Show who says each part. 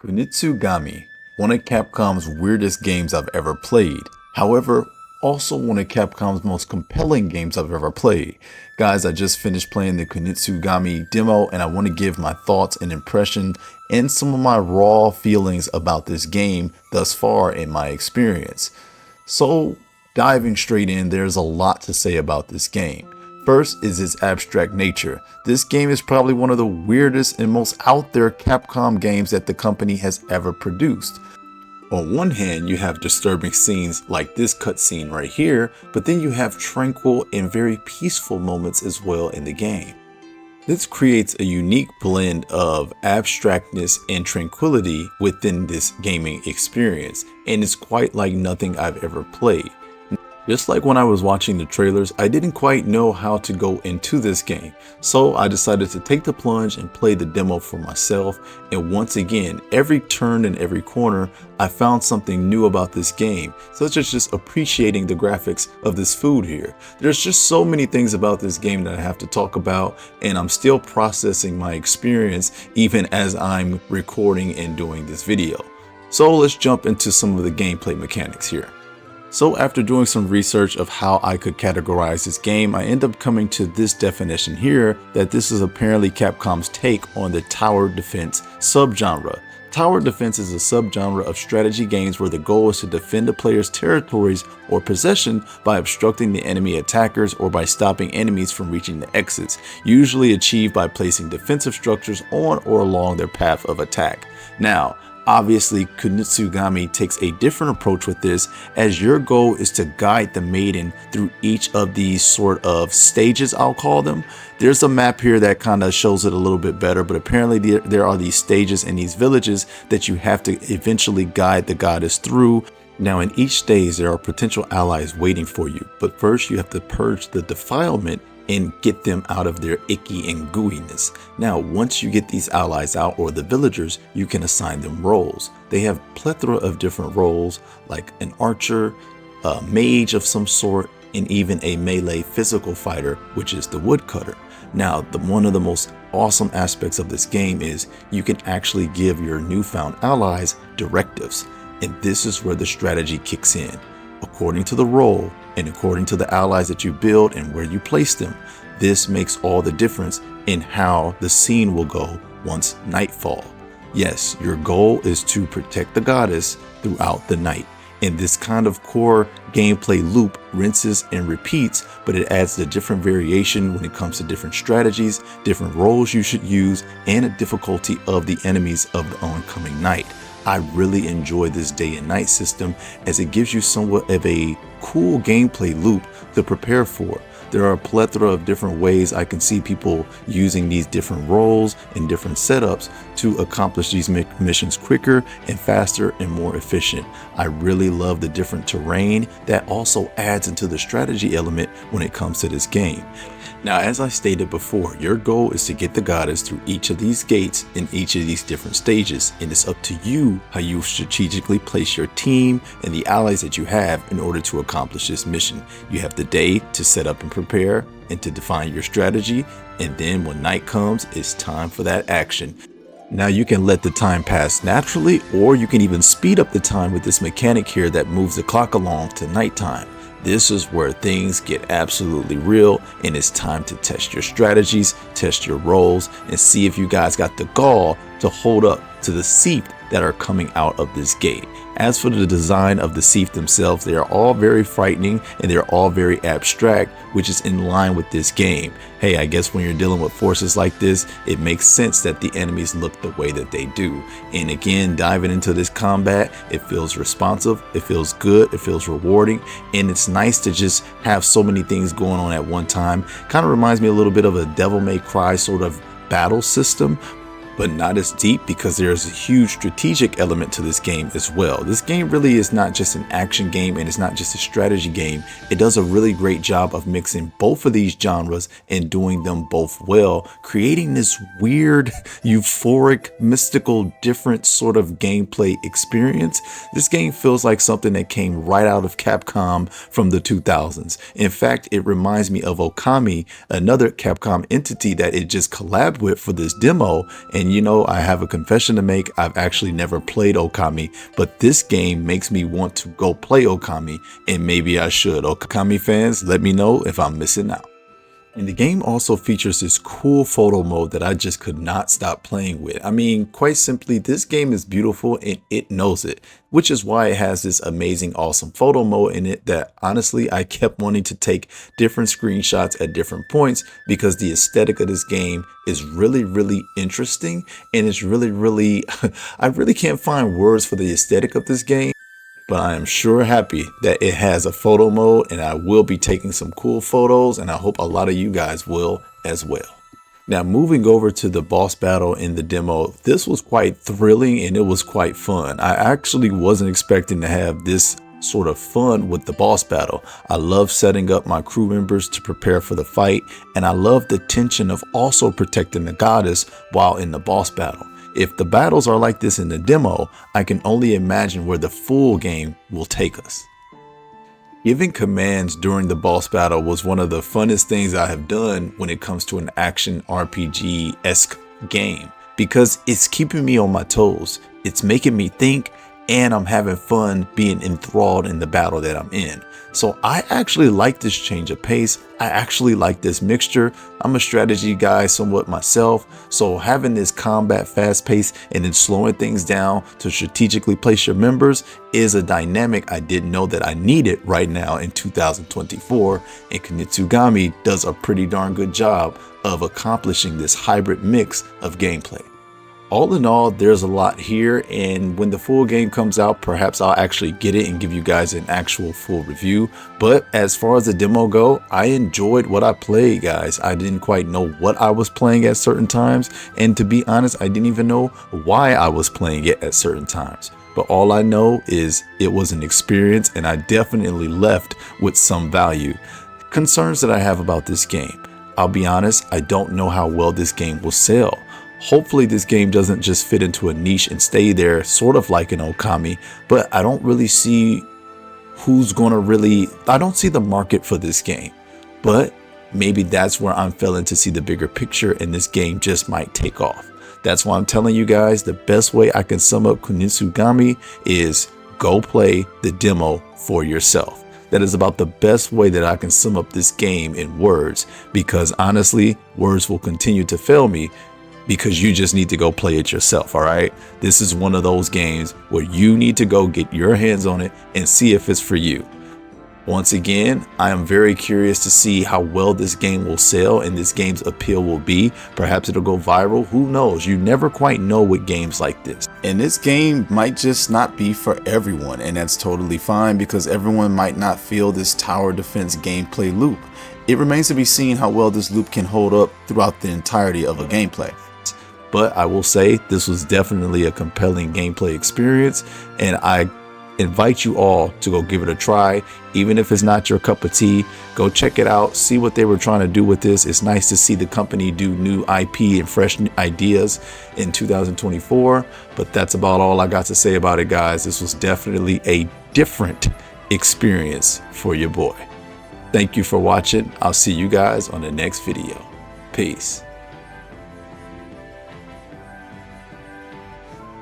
Speaker 1: Kunitsu Gami, one of Capcom's weirdest games I've ever played. However, also one of Capcom's most compelling games I've ever played. Guys, I just finished playing the Kunitsu Gami demo and I want to give my thoughts and impressions and some of my raw feelings about this game thus far in my experience. So, diving straight in, there's a lot to say about this game. First is its abstract nature. This game is probably one of the weirdest and most out there Capcom games that the company has ever produced. On one hand, you have disturbing scenes like this cutscene right here, but then you have tranquil and very peaceful moments as well in the game. This creates a unique blend of abstractness and tranquility within this gaming experience, and it's quite like nothing I've ever played. Just like when I was watching the trailers, I didn't quite know how to go into this game, so I decided to take the plunge and play the demo for myself. And once again, every turn and every corner, I found something new about this game, such as just appreciating the graphics of this food here. There's just so many things about this game that I have to talk about, and I'm still processing my experience even as I'm recording and doing this video. So let's jump into some of the gameplay mechanics here. So after doing some research of how I could categorize this game, I end up coming to this definition here, that this is apparently Capcom's take on the tower defense subgenre. Tower defense is a subgenre of strategy games where the goal is to defend the player's territories or possession by obstructing the enemy attackers or by stopping enemies from reaching the exits, usually achieved by placing defensive structures on or along their path of attack. Now, obviously, Kunitsu Gami takes a different approach with this, as your goal is to guide the maiden through each of these sort of stages, I'll call them. There's a map here that kind of shows it a little bit better, but apparently there are these stages in these villages that you have to eventually guide the goddess through. Now, in each stage, there are potential allies waiting for you, but first you have to purge the defilement and get them out of their icky and gooiness. Now, once you get these allies out, or the villagers, you can assign them roles. They have plethora of different roles, like an archer, a mage of some sort, and even a melee physical fighter, which is the woodcutter. Now, one of the most awesome aspects of this game is you can actually give your newfound allies directives, and this is where the strategy kicks in. According to the role and according to the allies that you build and where you place them, this makes all the difference in how the scene will go once nightfall. Yes, your goal is to protect the goddess throughout the night. And this kind of core gameplay loop rinses and repeats, but it adds a different variation when it comes to different strategies, different roles you should use, and a difficulty of the enemies of the oncoming night. I really enjoy this day and night system, as it gives you somewhat of a cool gameplay loop to prepare for. There are a plethora of different ways I can see people using these different roles and different setups to accomplish these missions quicker and faster and more efficient. I really love the different terrain that also adds into the strategy element when it comes to this game. Now, as I stated before, your goal is to get the goddess through each of these gates in each of these different stages, and it's up to you how you strategically place your team and the allies that you have in order to accomplish this mission. You have the day to set up and prepare and to define your strategy, and then when night comes, it's time for that action. Now, you can let the time pass naturally, or you can even speed up the time with this mechanic here that moves the clock along to nighttime. This is where things get absolutely real, and it's time to test your strategies, test your roles, and see if you guys got the gall to hold up to the Seath that are coming out of this gate. As for the design of the Seath themselves, they are all very frightening and they're all very abstract, which is in line with this game. Hey, I guess when you're dealing with forces like this, it makes sense that the enemies look the way that they do. And again, diving into this combat, it feels responsive, it feels good, it feels rewarding, and it's nice to just have so many things going on at one time. Kind of reminds me a little bit of a Devil May Cry sort of battle system, but not as deep, because there's a huge strategic element to this game as well. This game really is not just an action game, and it's not just a strategy game. It does a really great job of mixing both of these genres and doing them both well, creating this weird, euphoric, mystical, different sort of gameplay experience. This game feels like something that came right out of Capcom from the 2000s. In fact, it reminds me of Okami, another Capcom entity that it just collabed with for this demo, and And you know, I have a confession to make. I've actually never played Okami, but this game makes me want to go play Okami, and maybe I should. Okami fans, let me know if I'm missing out. And the game also features this cool photo mode that I just could not stop playing with. I mean, quite simply, this game is beautiful and it knows it, which is why it has this amazing, awesome photo mode in it that honestly, I kept wanting to take different screenshots at different points because the aesthetic of this game is really, really interesting. And it's really, I really can't find words for the aesthetic of this game. But I am sure happy that it has a photo mode, and I will be taking some cool photos, and I hope a lot of you guys will as well. Now, moving over to the boss battle in the demo, this was quite thrilling and it was quite fun. I actually wasn't expecting to have this sort of fun with the boss battle. I love setting up my crew members to prepare for the fight, and I love the tension of also protecting the goddess while in the boss battle. If the battles are like this in the demo, I can only imagine where the full game will take us. Giving commands during the boss battle was one of the funnest things I have done when it comes to an action RPG-esque game, because it's keeping me on my toes. It's making me think, and I'm having fun being enthralled in the battle that I'm in. So I actually like this change of pace. I actually like this mixture. I'm a strategy guy somewhat myself. So having this combat fast pace and then slowing things down to strategically place your members is a dynamic I didn't know that I needed right now in 2024. And Kunitsu Gami does a pretty darn good job of accomplishing this hybrid mix of gameplay. All in all, there's a lot here, and when the full game comes out, perhaps I'll actually get it and give you guys an actual full review. But as far as the demo go, I enjoyed what I played, guys. I didn't quite know what I was playing at certain times, and to be honest, I didn't even know why I was playing it at certain times. But all I know is it was an experience, and I definitely left with some value. Concerns that I have about this game. I'll be honest, I don't know how well this game will sell. Hopefully this game doesn't just fit into a niche and stay there, sort of like an Okami, but I don't really see I don't see the market for this game. But maybe that's where I'm failing to see the bigger picture, and this game just might take off. That's why I'm telling you guys, the best way I can sum up Kunitsu Gami is go play the demo for yourself. That is about the best way that I can sum up this game in words, because honestly, words will continue to fail me, because you just need to go play it yourself. All right, this is one of those games where you need to go get your hands on it and see if it's for you. Once again, I am very curious to see how well this game will sell and this game's appeal will be. Perhaps it'll go viral. Who knows? You never quite know with games like this. And this game might just not be for everyone, and that's totally fine, because everyone might not feel this tower defense gameplay loop. It remains to be seen how well this loop can hold up throughout the entirety of a gameplay. But I will say this was definitely a compelling gameplay experience, and I invite you all to go give it a try. Even if it's not your cup of tea, go check it out, see what they were trying to do with this. It's nice to see the company do new IP and fresh ideas in 2024. But that's about all I got to say about it, guys. This was definitely a different experience for your boy. Thank you for watching. I'll see you guys on the next video. Peace.